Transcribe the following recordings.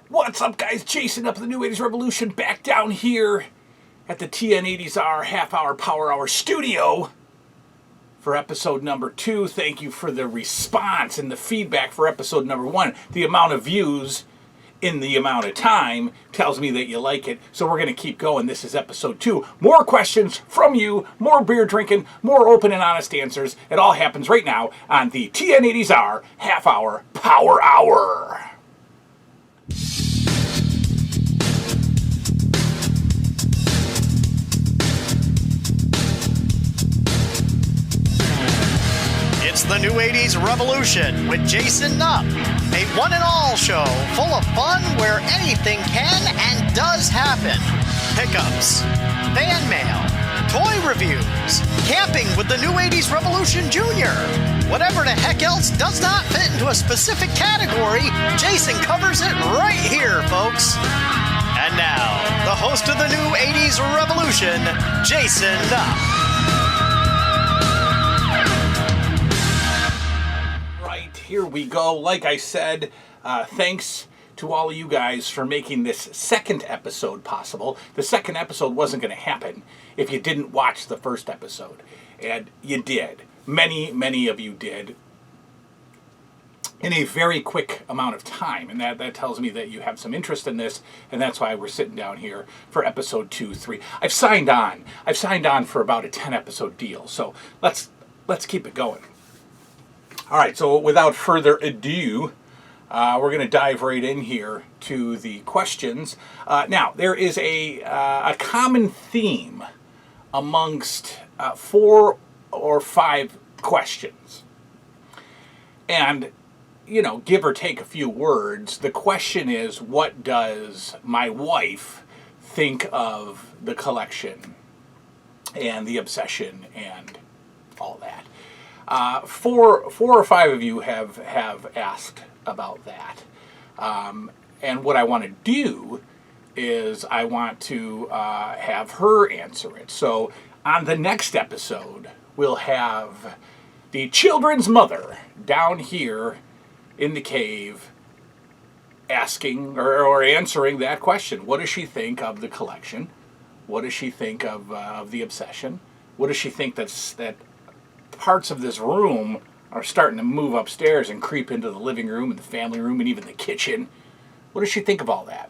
What's up, guys? Jason up at the New 80s Revolution, back down here at the TN80sR half-hour power hour studio for episode number 2. Thank you for the response and the feedback for episode number 1. The amount of views in the amount of time tells me that you like it, so we're going to keep going. This is episode 2. More questions from you, more beer drinking, more open and honest answers. It all happens right now on the TN80sR half-hour power hour. It's the New 80s Revolution with Jason Nupp, a one-and-all show full of fun where anything can and does happen. Pickups, fan mail, toy reviews, camping with the New 80s Revolution Jr. Whatever the heck else does not fit into a specific category, Jason covers it right here, folks. And now, the host of the New 80s Revolution, Jason Nupp. Here we go. Like I said, thanks to all of you guys for making this second episode possible. The second episode wasn't going to happen if you didn't watch the first episode. And you did. Many of you did. In a very quick amount of time. And that tells me that you have some interest in this. And that's why we're sitting down here for episode 2, 3. I've signed on for about a 10-episode deal. So let's keep it going. All right, so without further ado, we're going to dive right in here to the questions. Now, there is a common theme amongst 4 or 5 questions. And, you know, give or take a few words, the question is, what does my wife think of the collection and the obsession and all that? 4 or 5 of you have asked about that. And what I want to do is I want to have her answer it. So on the next episode, we'll have the children's mother down here in the cave asking or answering that question. What does she think of the collection? What does she think of the obsession? What does she think that parts of this room are starting to move upstairs and creep into the living room and the family room and even the kitchen? What does she think of all that?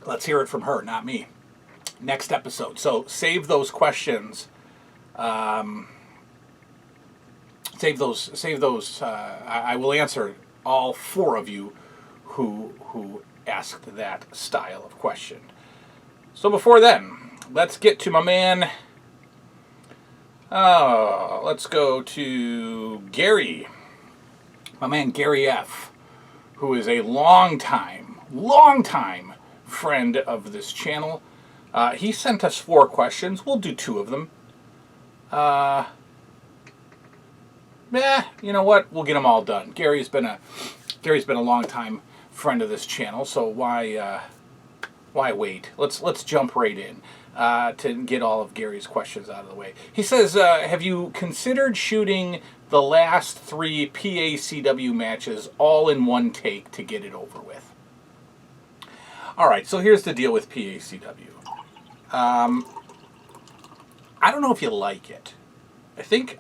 Let's hear it from her, not me. Next episode. So save those questions. Save those. I will answer all 4 of you who asked that style of question. So before then, let's get to my man. Let's go to Gary. My man Gary F., who is a long time friend of this channel. He sent us 4 questions. We'll do 2 of them. You know what? We'll get them all done. Gary's been a long time friend of this channel, so why wait? Let's jump right in. To get all of Gary's questions out of the way. He says, have you considered shooting the last 3 PACW matches all in one take to get it over with? All right, so here's the deal with PACW. I don't know if you like it. I think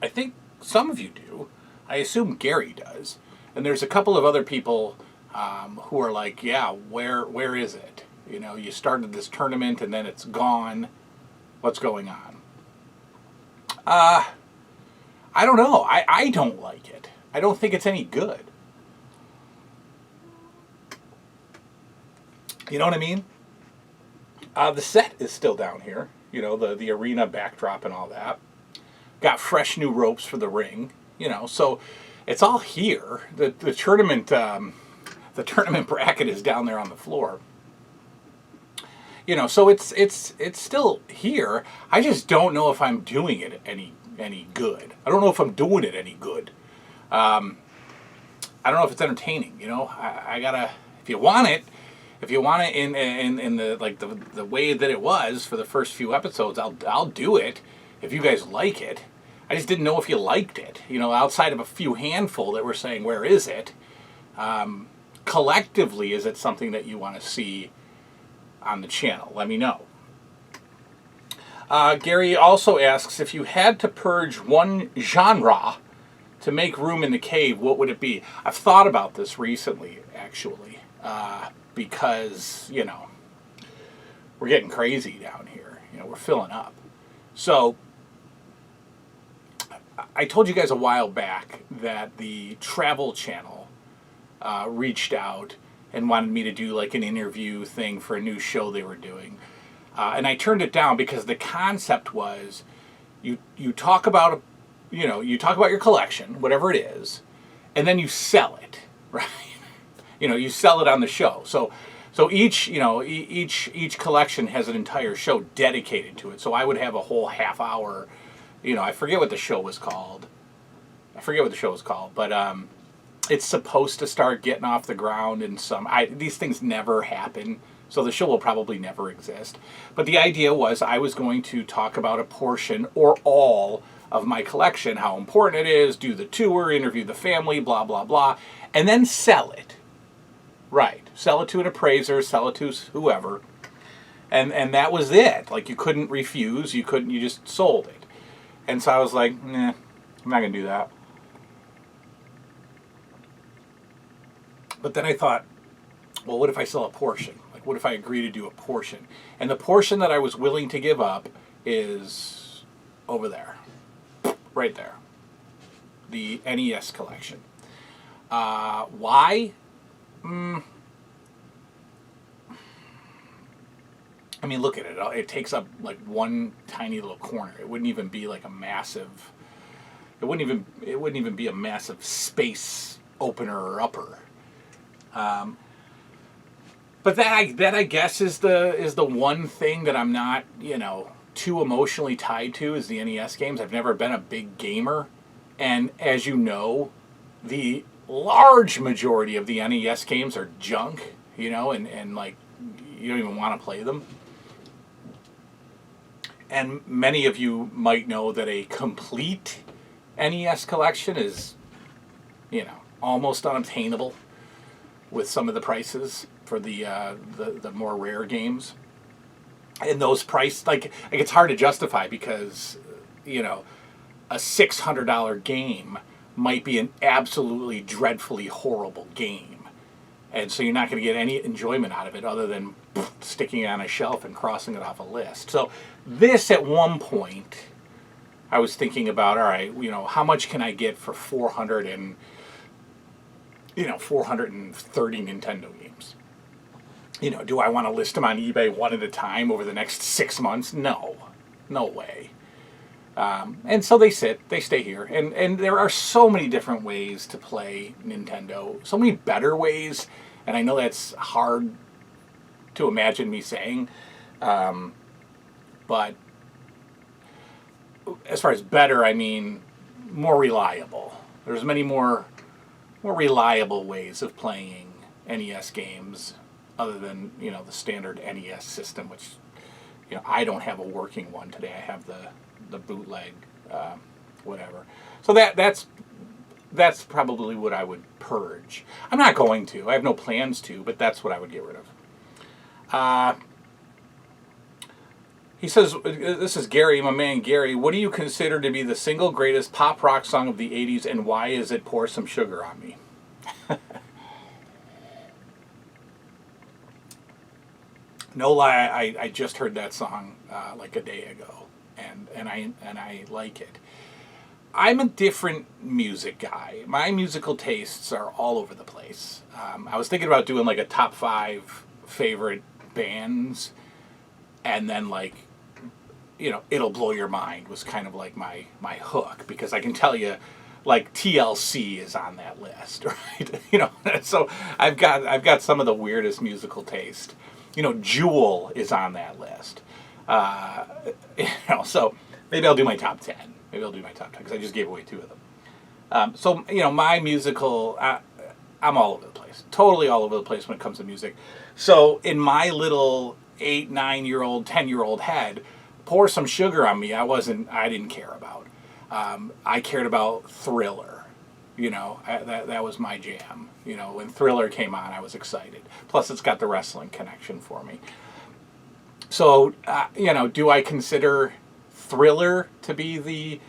some of you do. I assume Gary does. And there's a couple of other people who are like, yeah, where is it? You know, you started this tournament and then it's gone. What's going on? I don't know. I don't like it. I don't think it's any good. You know what I mean? The set is still down here. You know, the arena backdrop and all that. Got fresh new ropes for the ring. You know, so it's all here. The tournament bracket is down there on the floor. You know, so it's still here. I just don't know if I'm doing it any good. I don't know if I'm doing it any good. I don't know if it's entertaining. You know, I gotta. If you want it in the way that it was for the first few episodes, I'll do it. If you guys like it, I just didn't know if you liked it. You know, outside of a few handful that were saying, "Where is it?" Collectively, is it something that you want to see on the channel? Let me know. Gary also asks, if you had to purge one genre to make room in the cave, what would it be? I've thought about this recently, actually, because, you know, we're getting crazy down here. You know, we're filling up. So, I told you guys a while back that the Travel Channel reached out and wanted me to do like an interview thing for a new show they were doing. And I turned it down because the concept was you talk about you talk about your collection, whatever it is, and then you sell it, right? You sell it on the show. So each each collection has an entire show dedicated to it. So I would have a whole half hour. I forget what the show was called. But it's supposed to start getting off the ground in these things never happen. So the show will probably never exist. But the idea was I was going to talk about a portion or all of my collection, how important it is, do the tour, interview the family, blah, blah, blah, and then sell it. Right. Sell it to an appraiser, sell it to whoever. And that was it. Like, you couldn't refuse. You just sold it. And so I was like, nah, I'm not going to do that. But then I thought, well, what if I sell a portion? What if I agree to do a portion? And the portion that I was willing to give up is over there. Right there. The NES collection. Why? I mean, look at it. It takes up like one tiny little corner. It wouldn't even be like a massive... It wouldn't even be a massive space opener or upper. But that I guess is the one thing that I'm not, too emotionally tied to is the NES games. I've never been a big gamer, and as you know, the large majority of the NES games are junk, and like you don't even want to play them. And many of you might know that a complete NES collection is, almost unobtainable with some of the prices for the more rare games. And those like it's hard to justify because, a $600 game might be an absolutely dreadfully horrible game. And so you're not going to get any enjoyment out of it other than sticking it on a shelf and crossing it off a list. So this, at one point, I was thinking about, all right, how much can I get for 430 Nintendo games? Do I want to list them on eBay one at a time over the next 6 months? No way. And so they stay here. And there are so many different ways to play Nintendo, so many better ways. And I know that's hard to imagine me saying. But as far as better, I mean more reliable. There's many more reliable ways of playing NES games other than, the standard NES system, which, I don't have a working one today. I have the bootleg, whatever. So that's probably what I would purge. I'm not going to. I have no plans to, but that's what I would get rid of. He says, this is Gary, my man Gary, what do you consider to be the single greatest pop rock song of the 80s, and why is it Pour Some Sugar on Me? No lie, I just heard that song like a day ago, and I like it. I'm a different music guy. My musical tastes are all over the place. I was thinking about doing like a top 5 favorite bands, and then like, It'll Blow Your Mind was kind of like my hook, because I can tell you, like, TLC is on that list, right? So I've got some of the weirdest musical taste. Jewel is on that list. So maybe I'll do my top 10. Because I just gave away 2 of them. So my musical, I'm all over the place. Totally all over the place when it comes to music. So in my little 8, 9-year-old, 10-year-old head, Pour Some Sugar on Me, I didn't care about. I cared about Thriller. that was my jam. When Thriller came on, I was excited. Plus, it's got the wrestling connection for me. So, do I consider Thriller to be the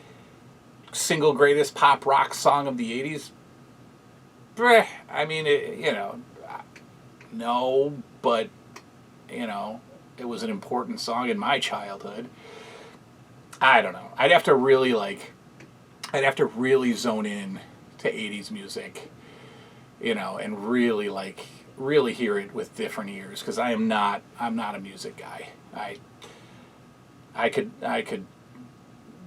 single greatest pop rock song of the 80s? I mean, no, but, it was an important song in my childhood. I don't know. I'd have to really zone in to 80s music, and really hear it with different ears, because I'm not a music guy. I could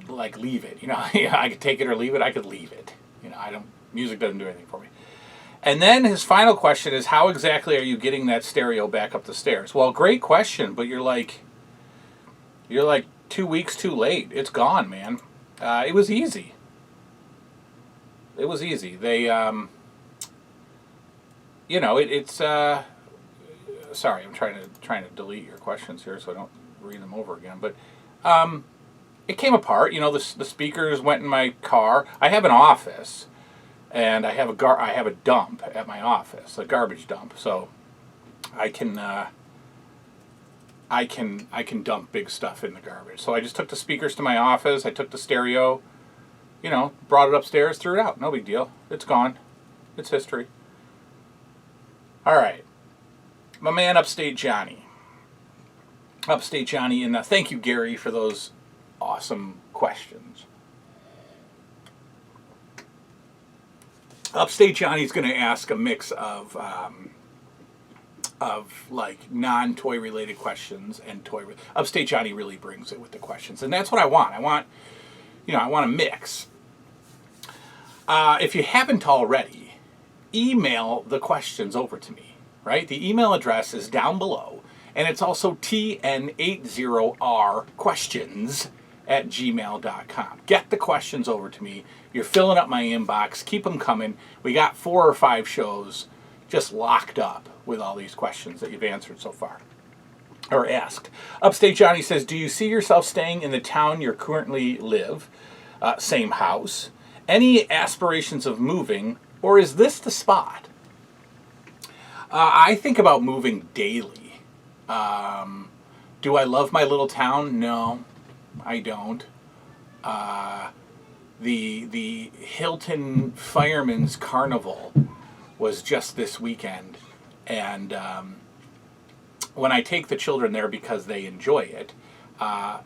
leave it, I could take it or leave it. I could leave it. Music doesn't do anything for me. And then his final question is, how exactly are you getting that stereo back up the stairs? Well, great question, but you're like 2 weeks too late. It's gone, man. It was easy. They, it's. Sorry, I'm trying to delete your questions here so I don't read them over again. But it came apart. The speakers went in my car. I have an office, and I have a dump at my office, a garbage dump. So I can dump big stuff in the garbage. So I just took the speakers to my office. I took the stereo, brought it upstairs, threw it out. No big deal. It's gone. It's history. All right. My man, Upstate Johnny. And thank you, Gary, for those awesome questions. Upstate Johnny's going to ask a mix of non-toy related questions and toy. Upstate Johnny really brings it with the questions, and that's what I want. I want a mix. If you haven't already, email the questions over to me. Right? The email address is down below, and it's also TN80sR questions@gmail.com. Get the questions over to me. You're filling up my inbox. Keep them coming. We got 4 or 5 shows just locked up with all these questions that you've answered so far, or asked. Upstate Johnny says, do you see yourself staying in the town you currently live? Same house? Any aspirations of moving, or is this the spot? I think about moving daily. Do I love my little town? No, I don't. The Hilton Fireman's Carnival was just this weekend, and when I take the children there because they enjoy it, I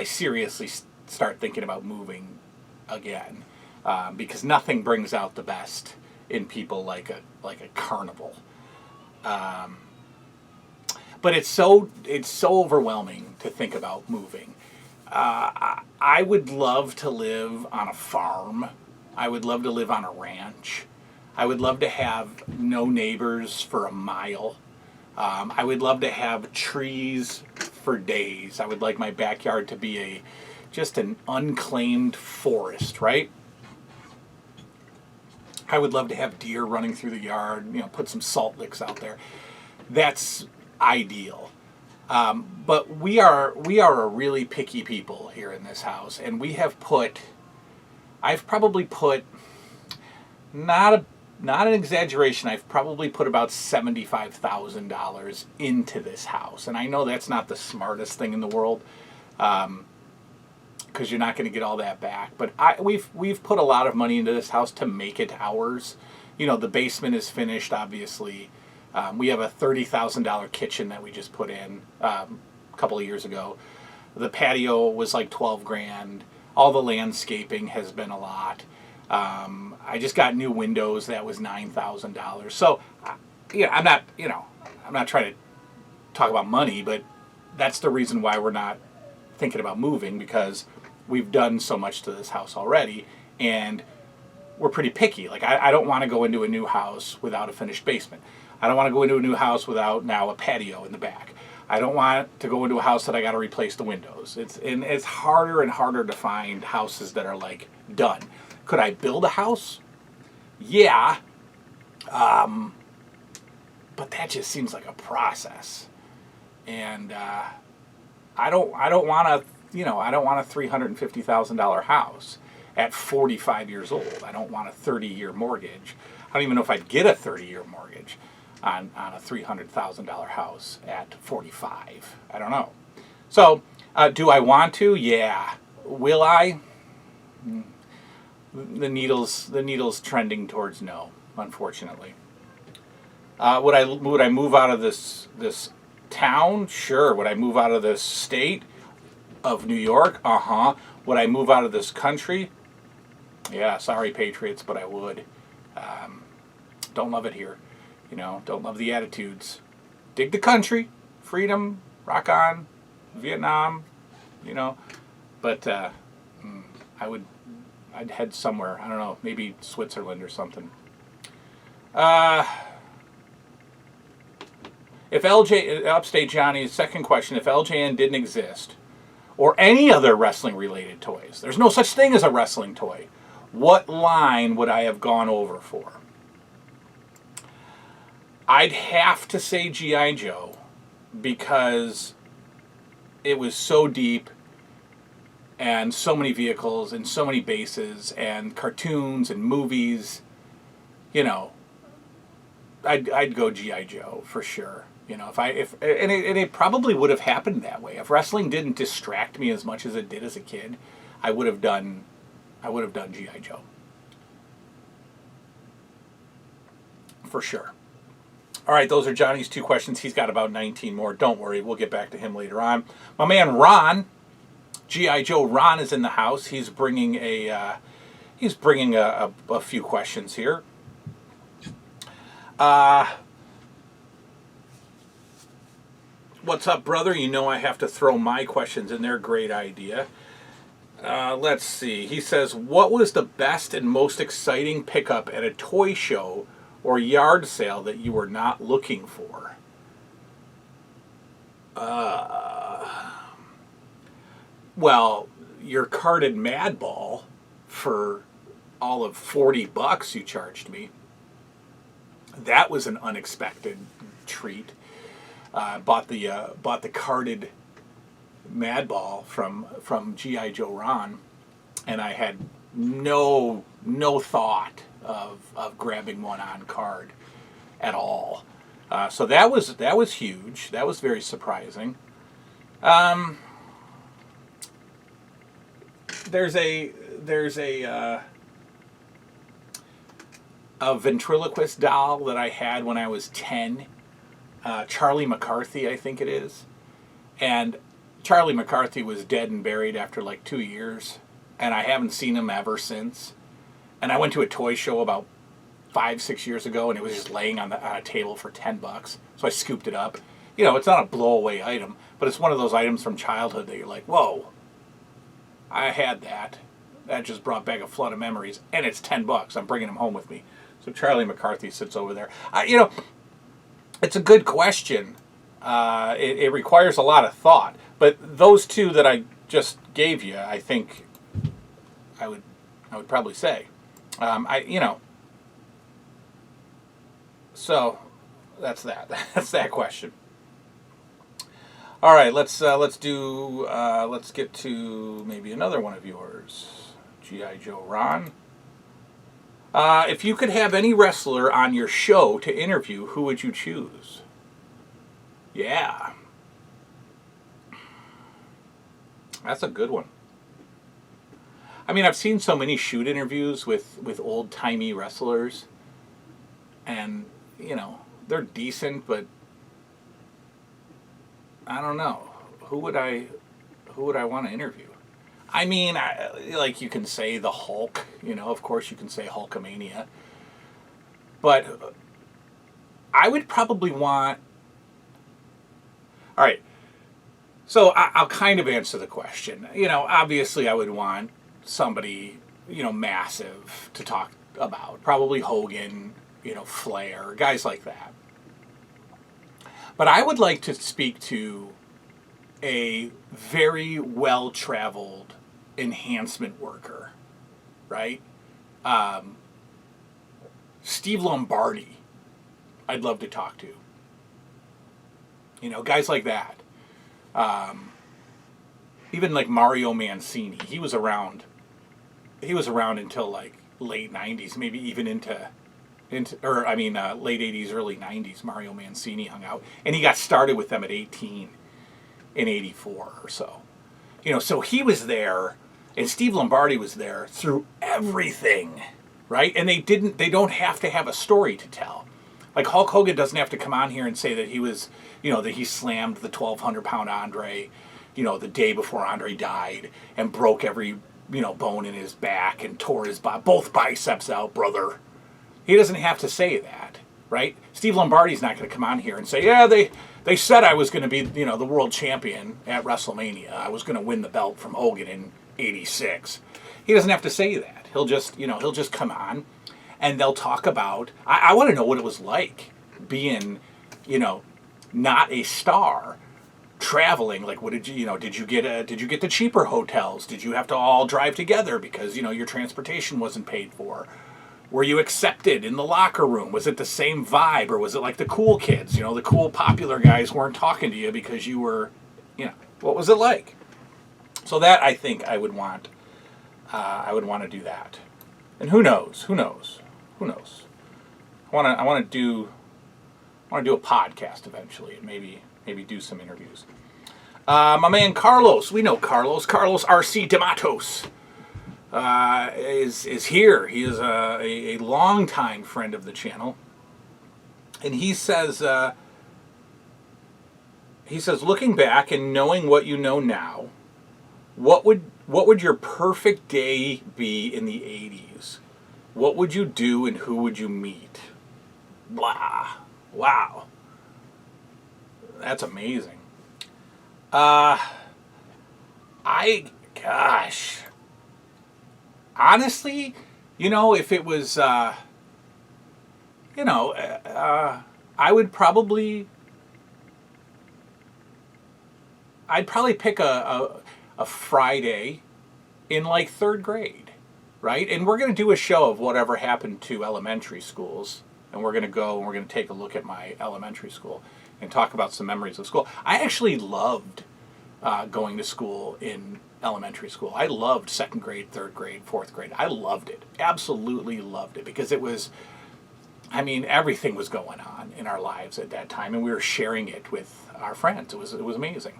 seriously start thinking about moving again, because nothing brings out the best in people like a carnival. But it's so overwhelming to think about moving. I would love to live on a farm. I would love to live on a ranch. I would love to have no neighbors for a mile. I would love to have trees for days. I would like my backyard to be just an unclaimed forest, right? I would love to have deer running through the yard, put some salt licks out there. That's ideal. But we are a really picky people here in this house, and I've probably put, not an exaggeration, I've probably put about $75,000 into this house. And I know that's not the smartest thing in the world, because you're not going to get all that back. But we've put a lot of money into this house to make it ours. The basement is finished, obviously. We have a $30,000 kitchen that we just put in a couple of years ago. The patio was like $12,000. All the landscaping has been a lot. I just got new windows. That was $9,000. So, I'm not trying to talk about money, but that's the reason why we're not thinking about moving, because we've done so much to this house already, and we're pretty picky. Like, I don't want to go into a new house without a finished basement. I don't want to go into a new house without now a patio in the back. I don't want to go into a house that I got to replace the windows. It's harder and harder to find houses that are like done. Could I build a house? Yeah. But that just seems like a process. And I don't want a $350,000 house. at 45 years old. I don't want a 30-year mortgage. I don't even know if I'd get a 30-year mortgage on a $300,000 house at 45. I don't know. So, do I want to? Yeah. Will I? The needle's trending towards no, unfortunately. Would I move out of this town? Sure. Would I move out of this state of New York? Would I move out of this country? Yeah, sorry, Patriots, but I would. Don't love it here. Don't love the attitudes. Dig the country, freedom, rock on, Vietnam, But I'd head somewhere. I don't know, maybe Switzerland or something. If Upstate Johnny's second question, if LJN didn't exist, or any other wrestling-related toys, there's no such thing as a wrestling toy, what line would I have gone over for? I'd have to say G.I. Joe, because it was so deep, and so many vehicles, and so many bases, and cartoons, and movies. I'd go G.I. Joe for sure. It probably would have happened that way. If wrestling didn't distract me as much as it did as a kid, I would have done G.I. Joe. For sure. All right, those are Johnny's 2 questions. He's got about 19 more. Don't worry, we'll get back to him later on. My man Ron, G.I. Joe Ron, is in the house. He's bringing a few questions here. What's up, brother? I have to throw my questions in there. Great idea. Let's see. He says, what was the best and most exciting pickup at a toy show or yard sale that you were not looking for? Well, your carded Madball for all of $40 you charged me. That was an unexpected treat. Bought the carded Madball from G.I. Joe Ron, and I had no thought of grabbing one on card at all. So that was huge. That was very surprising. There's a ventriloquist doll that I had when I was 10. Charlie McCarthy, I think it is. And Charlie McCarthy was dead and buried after like 2 years, and I haven't seen him ever since. And I went to a toy show about 5-6 years ago, and it was just laying on a table for $10. So I scooped it up. It's not a blow-away item, but it's one of those items from childhood that you're like, whoa, I had that. That just brought back a flood of memories, and it's $10. I'm bringing him home with me. So Charlie McCarthy sits over there. It's a good question. It requires a lot of thought. But those two that I just gave you, I think I would probably say. So that's that. That's that question. All right, let's get to maybe another one of yours. G.I. Joe Ron. If you could have any wrestler on your show to interview, who would you choose? Yeah. That's a good one. I mean, I've seen so many shoot interviews with old-timey wrestlers, and, they're decent, but I don't know. Who would I want to interview? I mean, like you can say the Hulk, of course you can say Hulkamania. But I would probably want... All right, so I'll kind of answer the question. Obviously I would want somebody, massive to talk about. Probably Hogan, Flair, guys like that. But I would like to speak to a very well-traveled enhancement worker, right? Steve Lombardi, I'd love to talk to. Guys like that. Even like Mario Mancini, he was around he was around until like late 90s, maybe even late 80s, early 90s. Mario Mancini hung out, and he got started with them at 18 in 84 or so. So he was there, and Steve Lombardi was there through everything, right? And they don't have to have a story to tell. Like Hulk Hogan doesn't have to come on here and say that he was, that he slammed the 1,200-pound Andre, the day before Andre died, and broke every, bone in his back and tore his both biceps out, brother. He doesn't have to say that, right? Steve Lombardi's not going to come on here and say, yeah, they said I was going to be, the world champion at WrestleMania. I was going to win the belt from Hogan in '86. He doesn't have to say that. He'll just come on, and they'll talk about. I want to know what it was like being, not a star, traveling. Like, what did you, did you get the cheaper hotels? Did you have to all drive together because your transportation wasn't paid for? Were you accepted in the locker room? Was it the same vibe, or was it like the cool kids? The cool popular guys weren't talking to you because you were, what was it like? So that I think I would want to do that. And who knows? I want to do a podcast eventually, and maybe do some interviews. My man Carlos, we know Carlos RC D'Amatos. Is here. He is a longtime friend of the channel, and he says, looking back and knowing what you know now, what would your perfect day be in the 80s? What would you do, and who would you meet? Blah. Wow. That's amazing. Gosh. Honestly, if it was, I would I'd probably pick a Friday in like third grade, right? And we're going to do a show of whatever happened to elementary schools, and we're going to go and we're going to take a look at my elementary school and talk about some memories of school. I actually loved going to school in elementary school. I loved second grade, third grade, fourth grade. I loved it. Absolutely loved it, because it was, everything was going on in our lives at that time, and we were sharing it with our friends. It was amazing.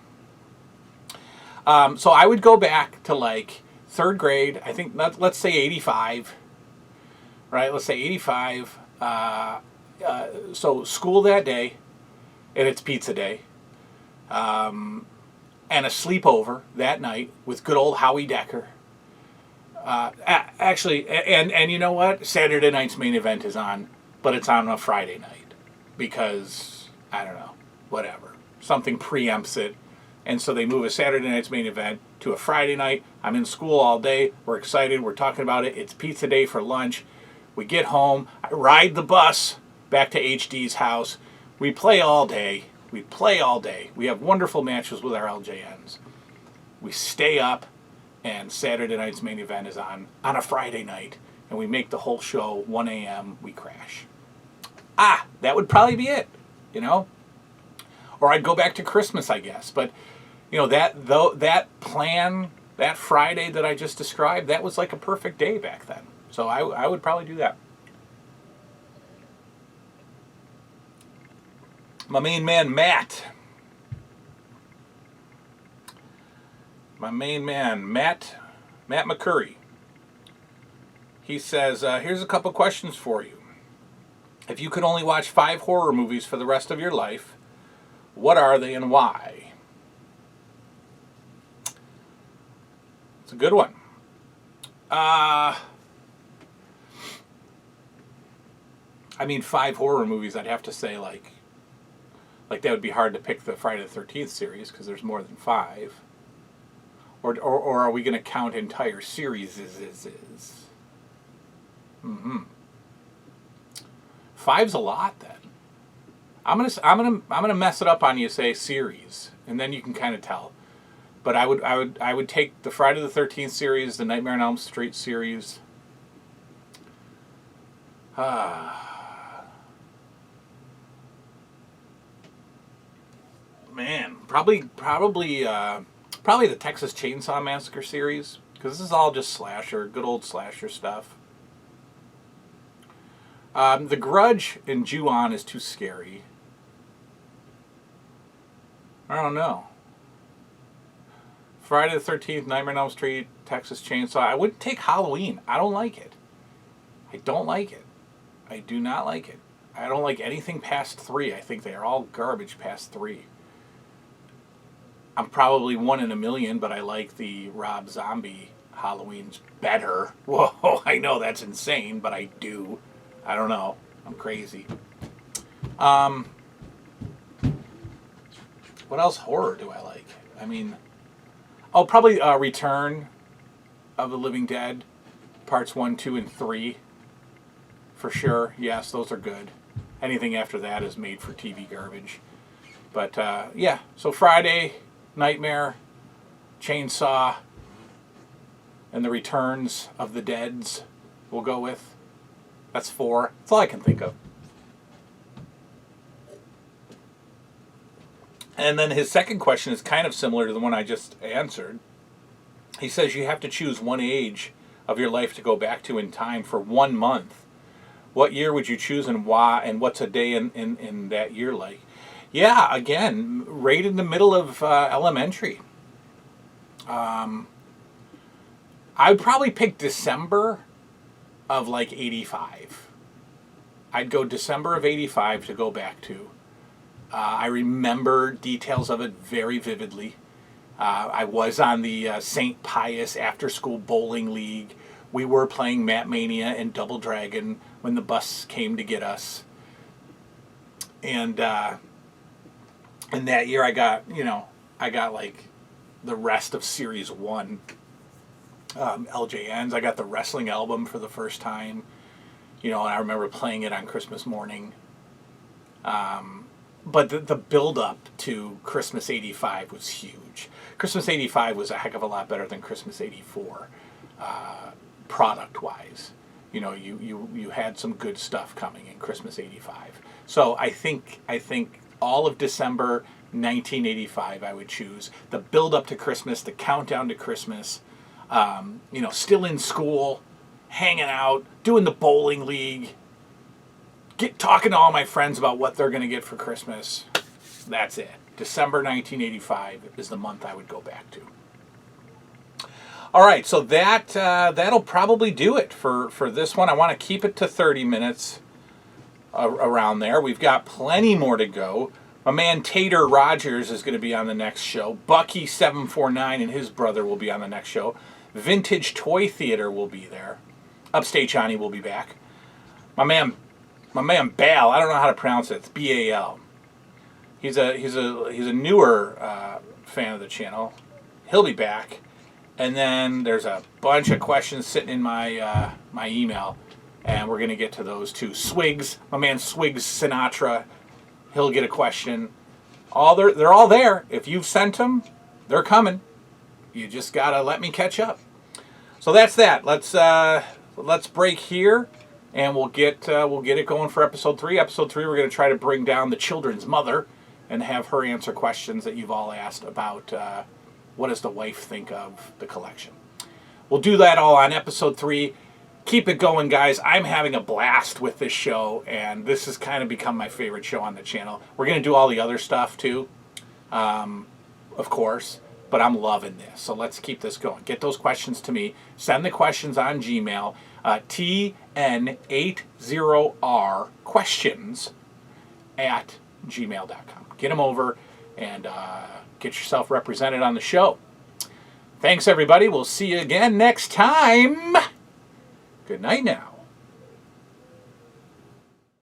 So I would go back to like third grade. I think, let's say 85, right? Let's say 85. So school that day, and it's pizza day. And a sleepover that night with good old Howie Decker. Actually, and you know what? Saturday night's main event is on, but it's on a Friday night because, I don't know, whatever. Something preempts it. And so they move a Saturday night's main event to a Friday night. I'm in school all day. We're excited. We're talking about it. It's pizza day for lunch. We get home. I ride the bus back to HD's house. We play all day. We have wonderful matches with our LJNs. We stay up, and Saturday night's main event is on a Friday night, and we make the whole show 1 a.m. We crash. That would probably be it, Or I'd go back to Christmas, I guess. But, that plan, that Friday that I just described, that was like a perfect day back then. So I would probably do that. My main man, Matt. Matt McCurry. He says, here's a couple questions for you. If you could only watch 5 horror movies for the rest of your life, what are they and why? It's a good one. 5 horror movies, I'd have to say, like that would be hard to pick the Friday the 13th series because there's more than 5. Or are we going to count entire series? 5's a lot then. I'm gonna mess it up on you. Say series, and then you can kind of tell. But I would take the Friday the 13th series, the Nightmare on Elm Street series. Man, probably the Texas Chainsaw Massacre series. Because this is all just slasher, good old slasher stuff. The Grudge and Ju-On is too scary. I don't know. Friday the 13th, Nightmare on Elm Street, Texas Chainsaw. I wouldn't take Halloween. I don't like it. I don't like it. I do not like it. I don't like anything past 3. I think they are all garbage past 3. I'm probably 1 in a million, but I like the Rob Zombie Halloween's better. Whoa, I know that's insane, but I do. I don't know. I'm crazy. What else horror do I like? I mean, oh, probably Return of the Living Dead, parts 1, 2, and 3. For sure. Yes, those are good. Anything after that is made for TV garbage. But, yeah. So Friday, Nightmare, Chainsaw, and the Returns of the Deads we'll go with. That's 4. That's all I can think of. And then his second question is kind of similar to the one I just answered. He says you have to choose one age of your life to go back to in time for 1 month. What year would you choose and why, and what's a day in that year like? Yeah, again, right in the middle of elementary. I would probably pick December of like 85. I'd go December of 85 to go back to. I remember details of it very vividly. I was on the St. Pius After School Bowling League. We were playing Mat Mania and Double Dragon when the bus came to get us. And that year I got like the rest of Series 1. LJNs. I got the wrestling album for the first time. And I remember playing it on Christmas morning. But the build-up to Christmas 85 was huge. Christmas 85 was a heck of a lot better than Christmas 84, product-wise. You had some good stuff coming in Christmas 85. So I think all of December 1985 I would choose. The build-up to Christmas, the countdown to Christmas, still in school, hanging out, doing the bowling league, talking to all my friends about what they're going to get for Christmas. That's it. December 1985 is the month I would go back to. All right, so that'll probably do it for this one. I want to keep it to 30 minutes around there. We've got plenty more to go. My man Tater Rogers is going to be on the next show. Bucky749 and his brother will be on the next show. Vintage Toy Theater will be there. Upstate Johnny will be back. My man Bal, I don't know how to pronounce it. It's B-A-L. He's a newer fan of the channel. He'll be back. And then there's a bunch of questions sitting in my my email, and we're gonna get to those too. Swigs, my man Swigs Sinatra, he'll get a question. They're all there. If you've sent them, they're coming. You just gotta let me catch up. So that's that. Let's break here, and we'll get it going for episode 3. Episode 3, we're gonna try to bring down the children's mother and have her answer questions that you've all asked about. What does the wife think of the collection? We'll do that all on episode 3. Keep it going, guys. I'm having a blast with this show, and this has kind of become my favorite show on the channel. We're going to do all the other stuff, too, of course, but I'm loving this. So let's keep this going. Get those questions to me. Send the questions on Gmail, TN80sR questions@gmail.com. Get them over and get yourself represented on the show. Thanks, everybody. We'll see you again next time. Good night now.